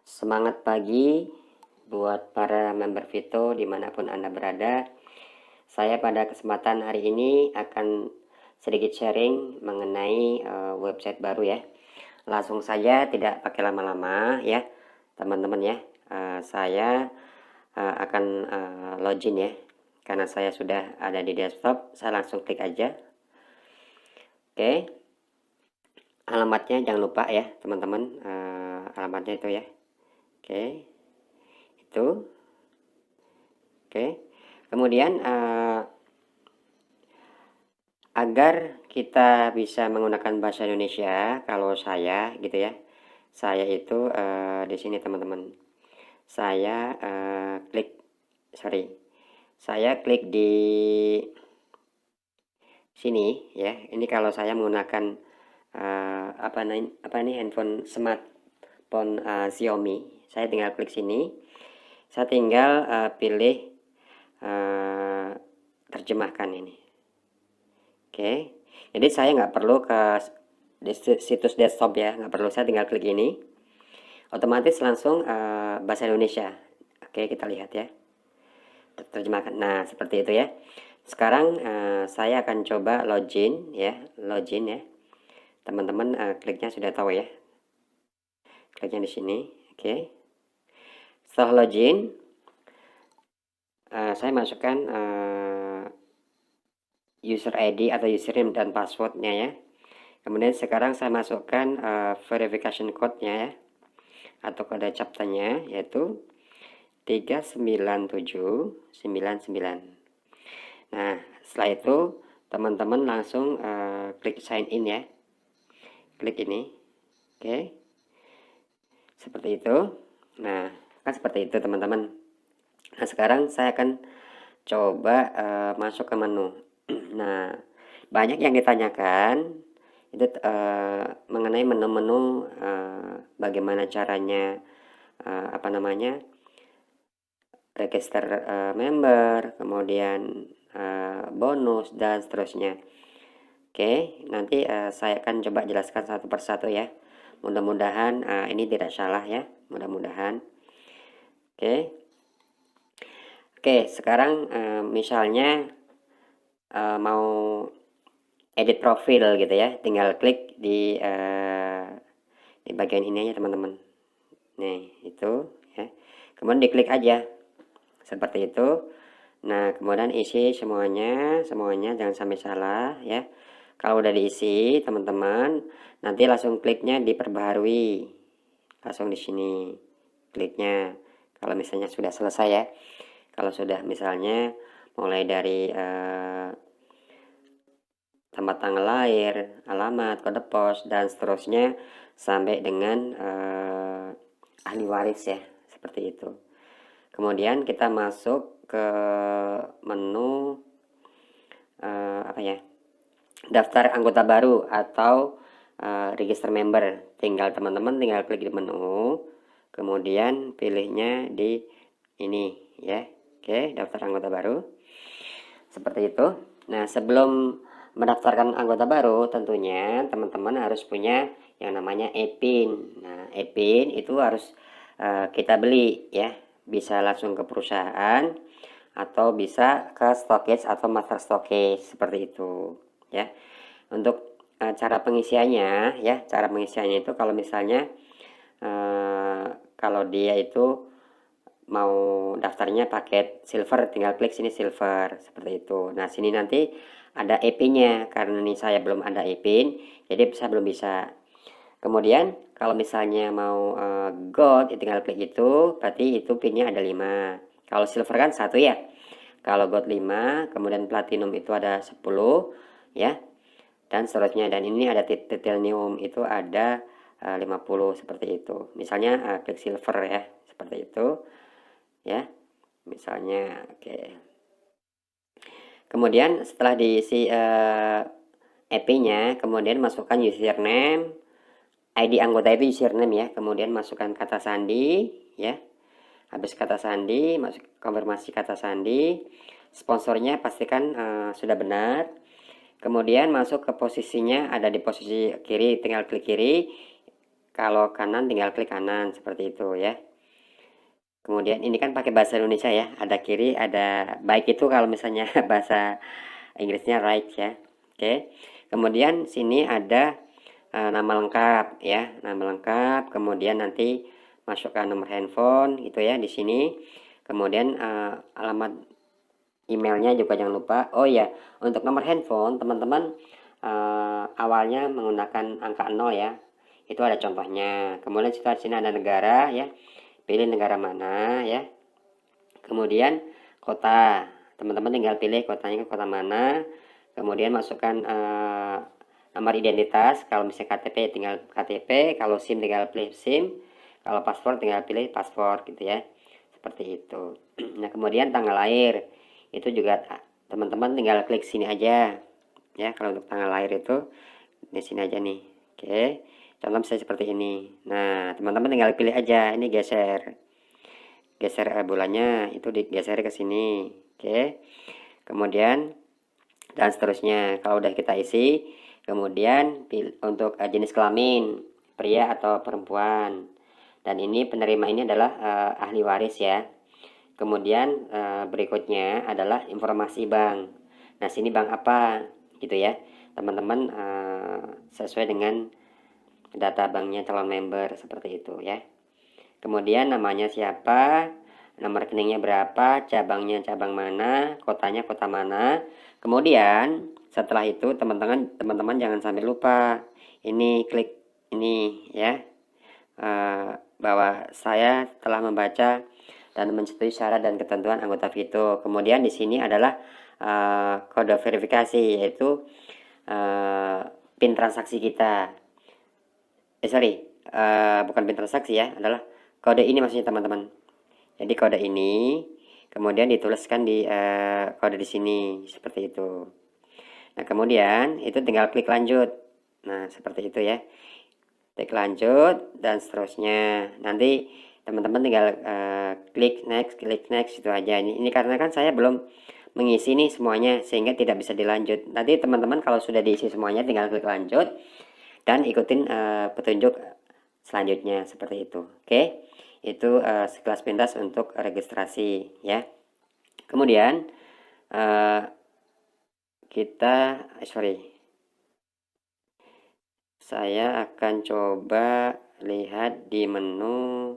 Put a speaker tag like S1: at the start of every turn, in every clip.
S1: Semangat pagi buat para member Vito dimanapun Anda berada. Saya pada kesempatan hari ini akan sedikit sharing mengenai website baru ya. Langsung saja, tidak pakai lama-lama ya teman-teman ya. Saya akan login ya. Karena saya sudah ada di desktop, saya langsung klik aja. Oke, alamatnya jangan lupa ya teman-teman, alamatnya itu ya. Oke, itu. Oke, kemudian agar kita bisa menggunakan bahasa Indonesia, kalau saya gitu ya, saya itu di sini teman-teman, saya saya klik di sini ya. Ini kalau saya menggunakan apa nih handphone smartphone Xiaomi, saya tinggal klik sini, saya tinggal pilih terjemahkan ini. Oke, jadi saya nggak perlu ke situs desktop ya, nggak perlu, saya tinggal klik ini, otomatis langsung bahasa Indonesia. Oke, kita lihat ya, terjemahkan. Nah, seperti itu ya. Sekarang saya akan coba login ya, teman-teman kliknya sudah tahu ya, kliknya di sini. Oke, setelah login, saya masukkan user ID atau username dan passwordnya ya. Kemudian sekarang saya masukkan verification code-nya ya, atau kode CAPTCHA-nya, yaitu 39799. Nah, setelah itu teman-teman langsung klik sign in ya. Klik ini. Oke. Seperti itu. Nah, kan seperti itu teman-teman. Nah, sekarang saya akan coba masuk ke menu. Nah, banyak yang ditanyakan itu mengenai menu-menu, bagaimana caranya register member, kemudian bonus dan seterusnya. Oke, nanti saya akan coba jelaskan satu persatu ya. Mudah-mudahan ini tidak salah ya, mudah-mudahan. Oke, sekarang misalnya mau edit profil gitu ya, tinggal klik di bagian ini aja teman-teman. Nih, itu ya. Kemudian diklik aja. Seperti itu. Nah, kemudian isi semuanya jangan sampai salah ya. Kalau udah diisi, teman-teman, nanti langsung kliknya diperbaharui. Langsung di sini kliknya. Kalau misalnya sudah selesai ya. Kalau sudah misalnya mulai dari tempat tanggal lahir, alamat, kode pos, dan seterusnya sampai dengan ahli waris ya, seperti itu. Kemudian kita masuk ke menu daftar anggota baru atau register member. Teman-teman tinggal klik di menu, kemudian pilihnya di ini ya. Oke, daftar anggota baru, seperti itu. Nah, sebelum mendaftarkan anggota baru, tentunya teman-teman harus punya yang namanya e-pin. Nah, e-pin itu harus kita beli ya, bisa langsung ke perusahaan atau bisa ke stokis atau master stokis, seperti itu ya. Untuk cara pengisiannya ya, itu kalau misalnya kalau dia itu mau daftarnya paket silver, tinggal klik sini silver, seperti itu. Nah, sini nanti ada EP-nya, karena ini saya belum ada EP, jadi saya belum bisa. Kemudian kalau misalnya mau gold, tinggal klik itu, berarti itu pinnya ada 5. Kalau silver kan 1 ya. Kalau gold 5, kemudian platinum itu ada 10 ya, dan seterusnya. Dan ini ada titanium itu ada 50, seperti itu. Misalnya klik silver ya, seperti itu ya, misalnya. Oke, kemudian setelah diisi EP-nya, kemudian masukkan username, ID anggota itu username ya, kemudian masukkan kata sandi ya. Habis kata sandi, masuk konfirmasi kata sandi, sponsornya pastikan sudah benar. Kemudian masuk ke posisinya, ada di posisi kiri, tinggal klik kiri, kalau kanan tinggal klik kanan seperti itu ya. Kemudian ini kan pakai bahasa Indonesia ya, ada kiri, ada baik itu kalau misalnya bahasa Inggrisnya right ya. Oke. Kemudian sini ada nama lengkap ya, nama lengkap, kemudian nanti masukkan nomor handphone gitu ya di sini. Kemudian alamat emailnya juga jangan lupa. Oh ya, untuk nomor handphone teman-teman awalnya menggunakan angka 0 ya. Itu ada contohnya. Kemudian setelah sini ada negara ya. Pilih negara mana ya. Kemudian kota. Teman-teman tinggal pilih kotanya ke kota mana. Kemudian masukkan nomor identitas. Kalau misalnya KTP tinggal KTP, kalau SIM tinggal pilih SIM, kalau paspor tinggal pilih paspor gitu ya. Seperti itu. Nah, kemudian tanggal lahir. Itu juga teman-teman tinggal klik sini aja. Ya, kalau untuk tanggal lahir itu di sini aja nih. Oke. Contoh misalnya seperti ini. Nah, teman-teman tinggal pilih aja, ini geser bulannya itu digeser ke sini. Oke. Kemudian dan seterusnya. Kalau udah kita isi, kemudian untuk jenis kelamin pria atau perempuan. Dan ini penerima ini adalah ahli waris ya. Kemudian berikutnya adalah informasi bank. Nah, sini bank apa gitu ya. Teman-teman sesuai dengan data banknya calon member seperti itu ya. Kemudian namanya siapa, nomor rekeningnya berapa, cabangnya cabang mana, kotanya kota mana. Kemudian setelah itu teman-teman jangan sampai lupa ini klik ini ya, bahwa saya telah membaca dan menyetujui syarat dan ketentuan anggota Vito. Kemudian di sini adalah kode verifikasi, yaitu PIN transaksi kita. Bukan PIN transaksi ya, adalah kode ini maksudnya teman-teman. Jadi kode ini kemudian dituliskan di kode di sini seperti itu. Nah, kemudian itu tinggal klik lanjut. Nah, seperti itu ya. Klik lanjut dan seterusnya. Nanti teman-teman tinggal klik next itu aja. Ini karena kan saya belum mengisi nih semuanya sehingga tidak bisa dilanjut. Nanti teman-teman kalau sudah diisi semuanya tinggal klik lanjut dan ikutin petunjuk selanjutnya seperti itu. Oke. Itu sekelas pintas untuk registrasi ya. Kemudian saya akan coba lihat di menu.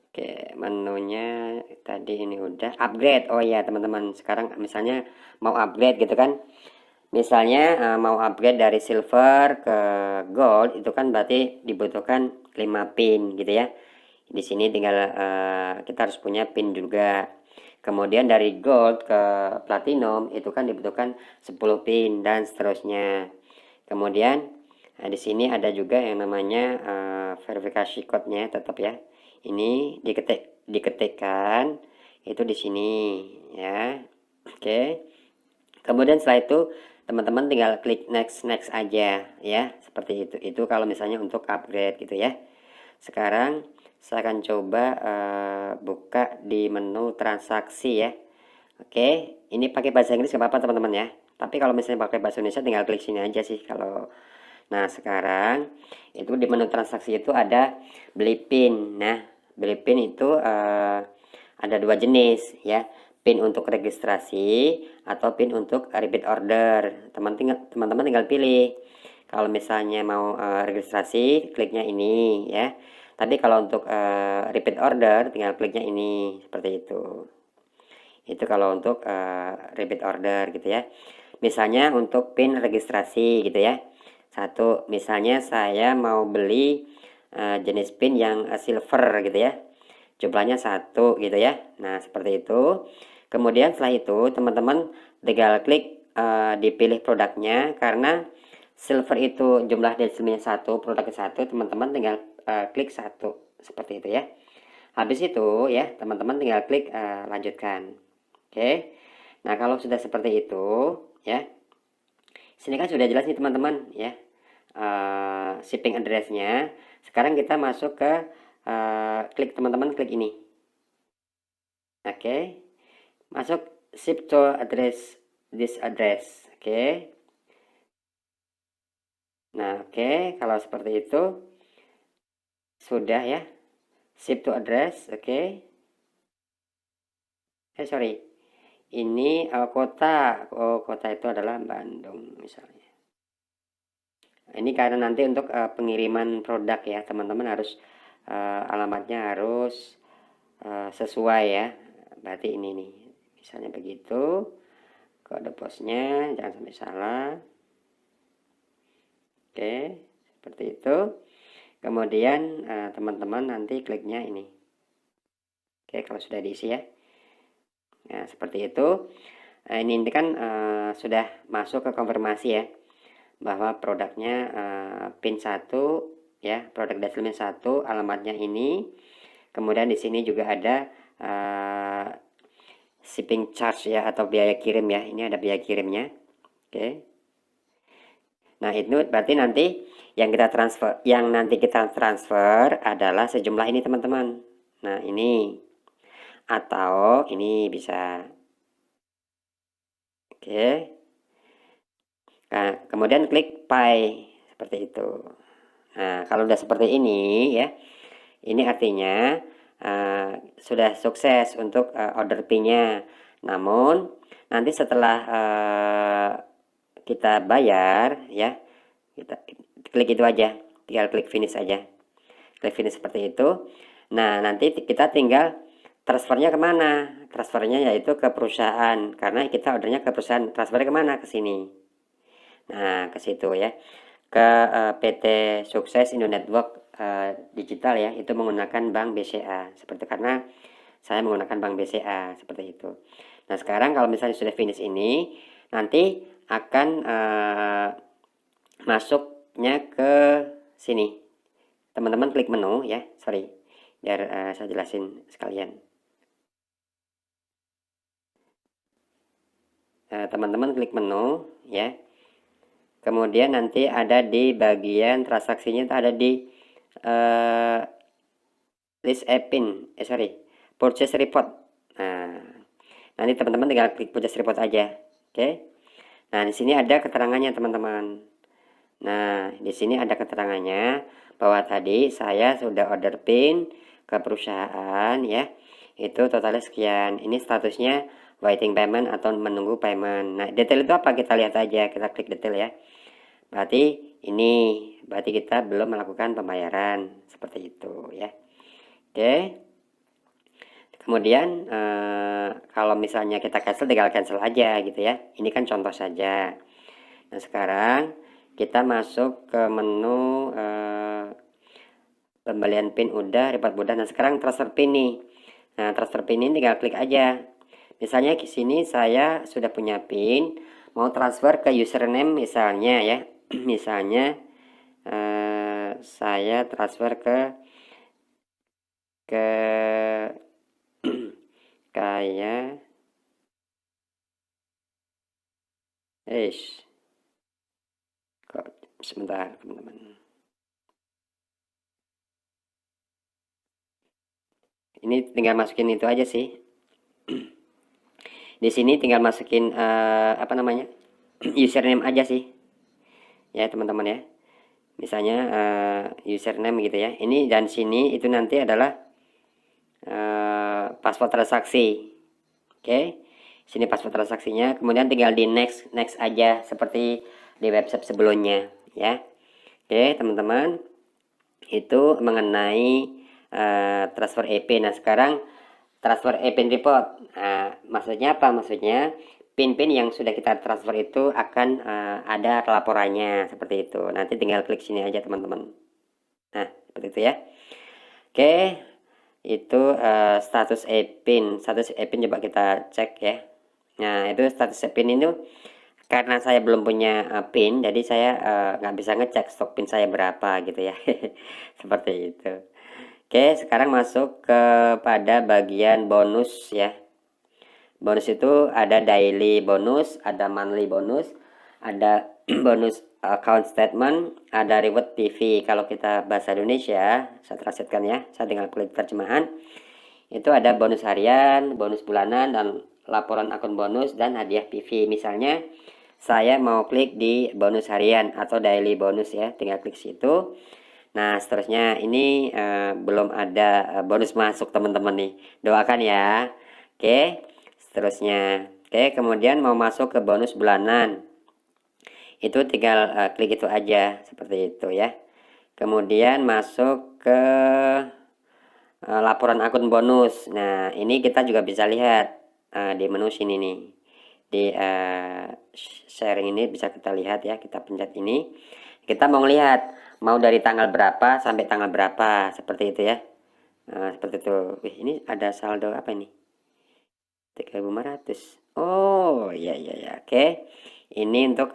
S1: Oke, menunya tadi ini udah upgrade. Oh ya teman-teman, sekarang misalnya mau upgrade gitu kan. Misalnya mau upgrade dari silver ke gold, itu kan berarti dibutuhkan 5 pin gitu ya. Di sini tinggal kita harus punya pin juga. Kemudian dari gold ke platinum itu kan dibutuhkan 10 pin dan seterusnya. Kemudian di sini ada juga yang namanya verifikasi code-nya tetap ya. Ini diketikkan itu di sini ya. Oke. Kemudian setelah itu teman-teman tinggal klik next aja ya. Seperti itu. Itu kalau misalnya untuk upgrade gitu ya. Sekarang saya akan coba buka di menu transaksi ya. Oke, ini pakai bahasa Inggris gak apa-apa teman-teman ya. Tapi kalau misalnya pakai bahasa Indonesia tinggal klik sini aja sih kalau. Nah, sekarang itu di menu transaksi itu ada beli PIN. Nah, beli PIN itu ada dua jenis ya. PIN untuk registrasi atau PIN untuk repeat order. Teman-teman tinggal pilih. Kalau misalnya mau registrasi, kliknya ini ya. Tapi kalau untuk repeat order tinggal kliknya ini seperti itu. Itu kalau untuk repeat order gitu ya. Misalnya untuk PIN registrasi gitu ya. Satu, misalnya saya mau beli jenis PIN yang silver gitu ya. Jumlahnya 1 gitu ya. Nah, seperti itu. Kemudian setelah itu teman-teman tinggal klik dipilih produknya, karena silver itu jumlah desilnya 1, produknya 1, teman-teman tinggal klik 1 seperti itu ya. Habis itu ya teman-teman tinggal klik lanjutkan. Oke. Nah, kalau sudah seperti itu ya, sini kan sudah jelas nih teman-teman ya, shipping address-nya. Sekarang kita masuk ke klik, teman-teman klik ini. Oke. Masuk ship to address this address. Oke. Nah, oke, kalau seperti itu sudah ya. Ship to address, oke. Sorry. Ini kota. Oh, kota itu adalah Bandung misalnya. Ini karena nanti untuk pengiriman produk ya, teman-teman harus alamatnya harus sesuai ya. Berarti ini nih. Misalnya begitu. Kode posnya jangan sampai salah. Oke, seperti itu. Kemudian teman-teman nanti kliknya ini. Oke, kalau sudah diisi ya. Nah, seperti itu. Ini kan sudah masuk ke konfirmasi ya, bahwa produknya PIN 1 ya, produk Dasselmin 1, alamatnya ini. Kemudian di sini juga ada shipping charge ya, atau biaya kirim ya. Ini ada biaya kirimnya. Oke. Nah, itu berarti nanti yang nanti kita transfer adalah sejumlah ini, teman-teman. Nah, ini atau ini bisa. Oke. Nah, kemudian klik pay seperti itu. Nah, kalau udah seperti ini ya, ini artinya sudah sukses untuk order PIN-nya. Namun nanti setelah kita bayar ya, kita klik itu aja, tinggal klik finish aja, klik finish seperti itu. Nah, nanti kita tinggal transfernya kemana? Transfernya yaitu ke perusahaan, karena kita ordernya ke perusahaan. Transfernya kemana? Ke sini. Nah, ke situ ya, ke PT Sukses Indo Network Digital ya, itu menggunakan Bank BCA seperti, karena saya menggunakan Bank BCA seperti itu. Nah, sekarang kalau misalnya sudah finish ini, nanti akan masuknya ke sini. Teman-teman klik menu ya, sorry, biar saya jelasin sekalian. Teman-teman klik menu ya. Kemudian nanti ada di bagian transaksinya, ada di list PIN, purchase report. Nah, nanti teman-teman tinggal klik purchase report aja. Oke. Nah, di sini ada keterangannya, teman-teman. Nah, di sini ada keterangannya bahwa tadi saya sudah order PIN ke perusahaan ya. Itu totalnya sekian. Ini statusnya waiting payment atau menunggu payment. Nah, detail itu apa? Kita lihat aja, kita klik detail ya. Berarti ini, berarti kita belum melakukan pembayaran seperti itu ya. Oke. Kemudian kalau misalnya kita cancel, tinggal cancel aja gitu ya. Ini kan contoh saja. Nah, sekarang kita masuk ke menu pembelian PIN udah, report udah. Nah, sekarang transfer PIN nih. Nah, transfer PIN ini tinggal klik aja. Misalnya di sini saya sudah punya PIN, mau transfer ke username misalnya ya. Misalnya saya transfer ke kayak kok sebentar, teman-teman. Ini tinggal masukin itu aja sih. Di sini tinggal masukin apa namanya, username aja sih ya, teman-teman ya. Misalnya username gitu ya. Ini dan sini itu nanti adalah password transaksi. Oke, sini password transaksinya. Kemudian tinggal di next aja seperti di website sebelumnya ya. Oke, teman-teman, itu mengenai transfer EP. Nah, sekarang transfer e-PIN report. Nah, maksudnya apa? Maksudnya PIN-PIN yang sudah kita transfer itu akan ada laporannya seperti itu. Nanti tinggal klik sini aja, teman-teman. Nah, seperti itu ya. Oke, itu status e-PIN. Status e-PIN coba kita cek ya. Nah, itu status e-PIN itu karena saya belum punya PIN, jadi saya nggak bisa ngecek stok PIN saya berapa gitu ya. Seperti itu. Oke, sekarang masuk kepada bagian bonus ya. Bonus itu ada daily bonus, ada monthly bonus, ada bonus account statement, ada reward TV. Kalau kita bahasa Indonesia, saya translatekan ya, saya tinggal klik terjemahan. Itu ada bonus harian, bonus bulanan, dan laporan akun bonus, dan hadiah PV. Misalnya saya mau klik di bonus harian atau daily bonus ya, tinggal klik situ. Nah, seterusnya ini belum ada bonus masuk teman-teman nih. Doakan ya. Oke, seterusnya. Oke, kemudian mau masuk ke bonus bulanan. Itu tinggal klik itu aja seperti itu ya. Kemudian masuk ke laporan akun bonus. Nah, ini kita juga bisa lihat di menu sini nih. Di sharing ini bisa kita lihat ya, kita pencet ini. Kita mau lihat mau dari tanggal berapa sampai tanggal berapa, seperti itu ya. Seperti itu. Wih, ini ada saldo apa ini? 3.500. Oh, iya iya ya. Oke. Ini untuk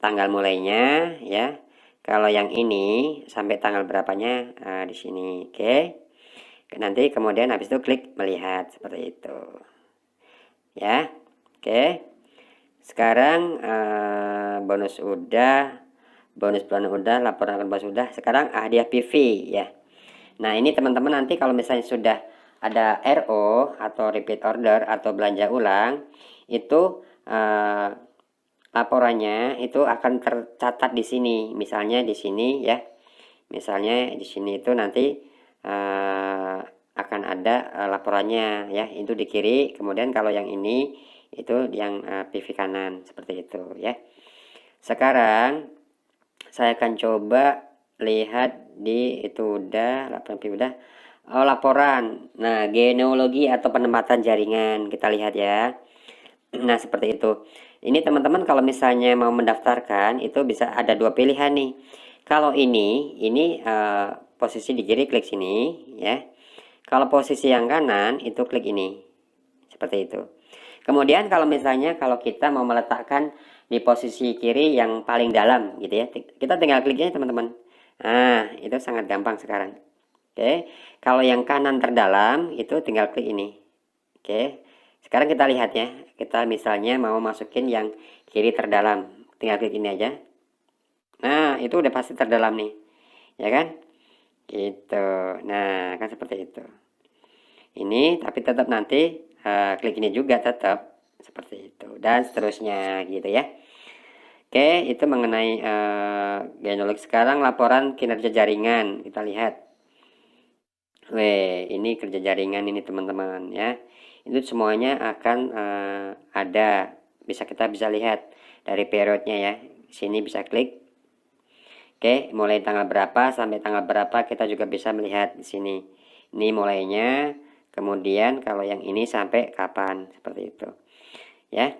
S1: tanggal mulainya ya. Kalau yang ini sampai tanggal berapanya di sini. Oke. Nanti kemudian habis itu klik melihat seperti itu. Ya. Oke. Sekarang bonus udah, bonus bulanan udah, laporan akun bonus udah. Sekarang hadiah PV ya. Nah, ini teman-teman nanti kalau misalnya sudah ada RO atau repeat order atau belanja ulang, itu laporannya itu akan tercatat di sini. Misalnya di sini ya. Misalnya di sini itu nanti akan ada laporannya ya. Itu di kiri, kemudian kalau yang ini itu yang PV kanan seperti itu ya. Sekarang saya akan coba lihat di itu udah laporan PV udah. Oh, laporan. Nah, genealogi atau penempatan jaringan kita lihat ya. Nah, seperti itu. Ini teman-teman kalau misalnya mau mendaftarkan itu bisa ada dua pilihan nih. Kalau ini posisi di kiri klik sini ya. Kalau posisi yang kanan itu klik ini. Seperti itu. Kemudian kalau misalnya kalau kita mau meletakkan di posisi kiri yang paling dalam gitu ya. Kita tinggal kliknya teman-teman. Nah, itu sangat gampang sekarang. Oke. Kalau yang kanan terdalam itu tinggal klik ini. Oke. Sekarang kita lihat ya. Kita misalnya mau masukin yang kiri terdalam. Tinggal klik ini aja. Nah, itu udah pasti terdalam nih. Ya kan? Gitu. Nah, kan seperti itu. Ini tapi tetap nanti klik ini juga tetap seperti itu dan seterusnya gitu ya. Oke, itu mengenai genealogi. Sekarang laporan kinerja jaringan kita lihat. Ini kerja jaringan ini teman-teman ya. Itu semuanya akan ada, kita bisa lihat dari periodnya ya. Sini bisa klik. Oke, mulai tanggal berapa sampai tanggal berapa kita juga bisa melihat di sini. Ini mulainya. Kemudian kalau yang ini sampai kapan seperti itu ya.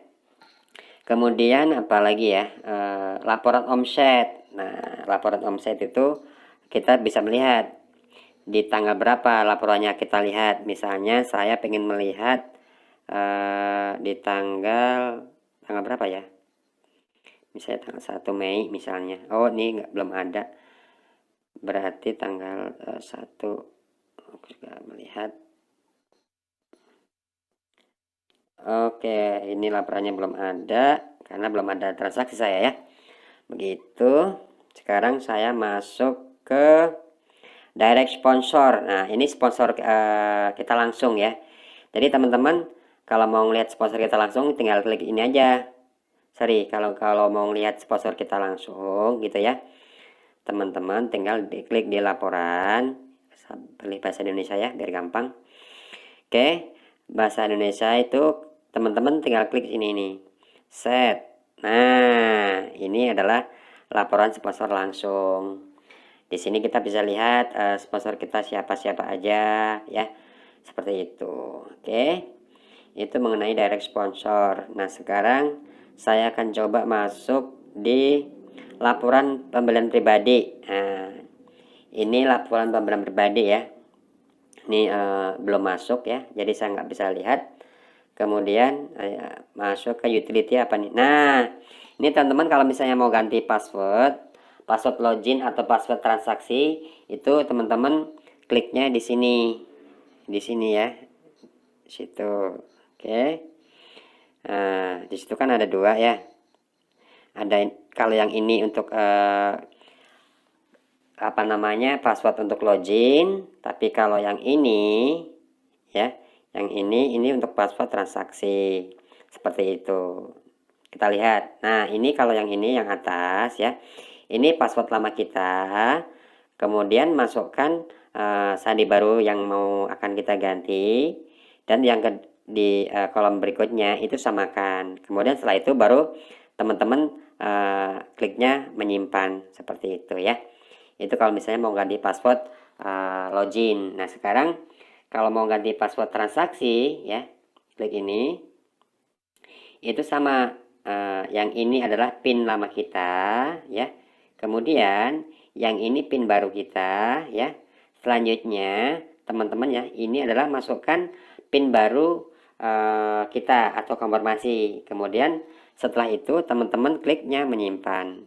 S1: Kemudian apalagi ya, laporan omset. Nah, laporan omset itu kita bisa melihat di tanggal berapa laporannya. Kita lihat misalnya saya pengen melihat di tanggal berapa ya, misalnya tanggal 1 Mei misalnya. Oh, ini belum ada, berarti tanggal 1 aku juga melihat. Oke, ini laporannya belum ada karena belum ada transaksi saya ya. Begitu. Sekarang saya masuk ke direct sponsor. Nah, ini sponsor kita langsung ya. Jadi teman-teman kalau mau lihat sponsor kita langsung tinggal klik ini aja. Sorry, kalau mau lihat sponsor kita langsung gitu ya. Teman-teman tinggal diklik di laporan. Pilih bahasa Indonesia ya biar gampang. Oke, bahasa Indonesia itu teman-teman tinggal klik ini nih, set. Nah, ini adalah laporan sponsor langsung. Di sini kita bisa lihat sponsor kita siapa-siapa aja ya, seperti itu. Oke, itu mengenai direct sponsor. Nah, sekarang saya akan coba masuk di laporan pembelian pribadi. Nah, ini laporan pembelian pribadi ya. Ini belum masuk ya, jadi saya nggak bisa lihat. Kemudian masuk ke utility apa nih. Nah, ini teman-teman kalau misalnya mau ganti password login atau password transaksi, itu teman-teman kliknya di sini ya, situ. Oke. Nah, di situ kan ada dua ya. Ada kalau yang ini untuk apa namanya, password untuk login, tapi kalau yang ini ya, yang ini untuk password transaksi seperti itu. Kita lihat. Nah, ini kalau yang ini yang atas ya. Ini password lama kita. Kemudian masukkan sandi baru yang mau akan kita ganti. Dan yang di kolom berikutnya itu samakan. Kemudian setelah itu baru teman-teman kliknya menyimpan seperti itu ya. Itu kalau misalnya mau ganti password login. Nah, sekarang kalau mau ganti password transaksi ya, klik ini. Itu sama, yang ini adalah PIN lama kita ya. Kemudian yang ini PIN baru kita ya. Selanjutnya teman-teman ya, ini adalah masukkan PIN baru kita atau konfirmasi. Kemudian setelah itu teman-teman kliknya menyimpan.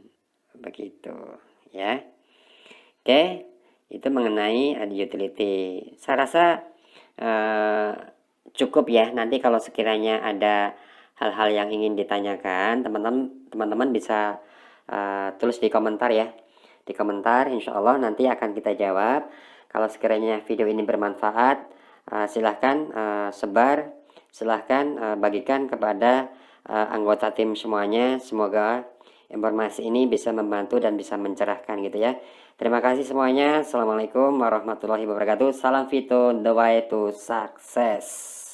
S1: Begitu ya. Oke, itu mengenai utility. Saya rasa cukup ya. Nanti kalau sekiranya ada hal-hal yang ingin ditanyakan, teman-teman bisa tulis di komentar ya. Di komentar, insya Allah nanti akan kita jawab. Kalau sekiranya video ini bermanfaat, silahkan sebar, silahkan bagikan kepada anggota tim semuanya. Semoga informasi ini bisa membantu dan bisa mencerahkan gitu ya. Terima kasih semuanya. Assalamualaikum warahmatullahi wabarakatuh. Salam Vito, the way to success.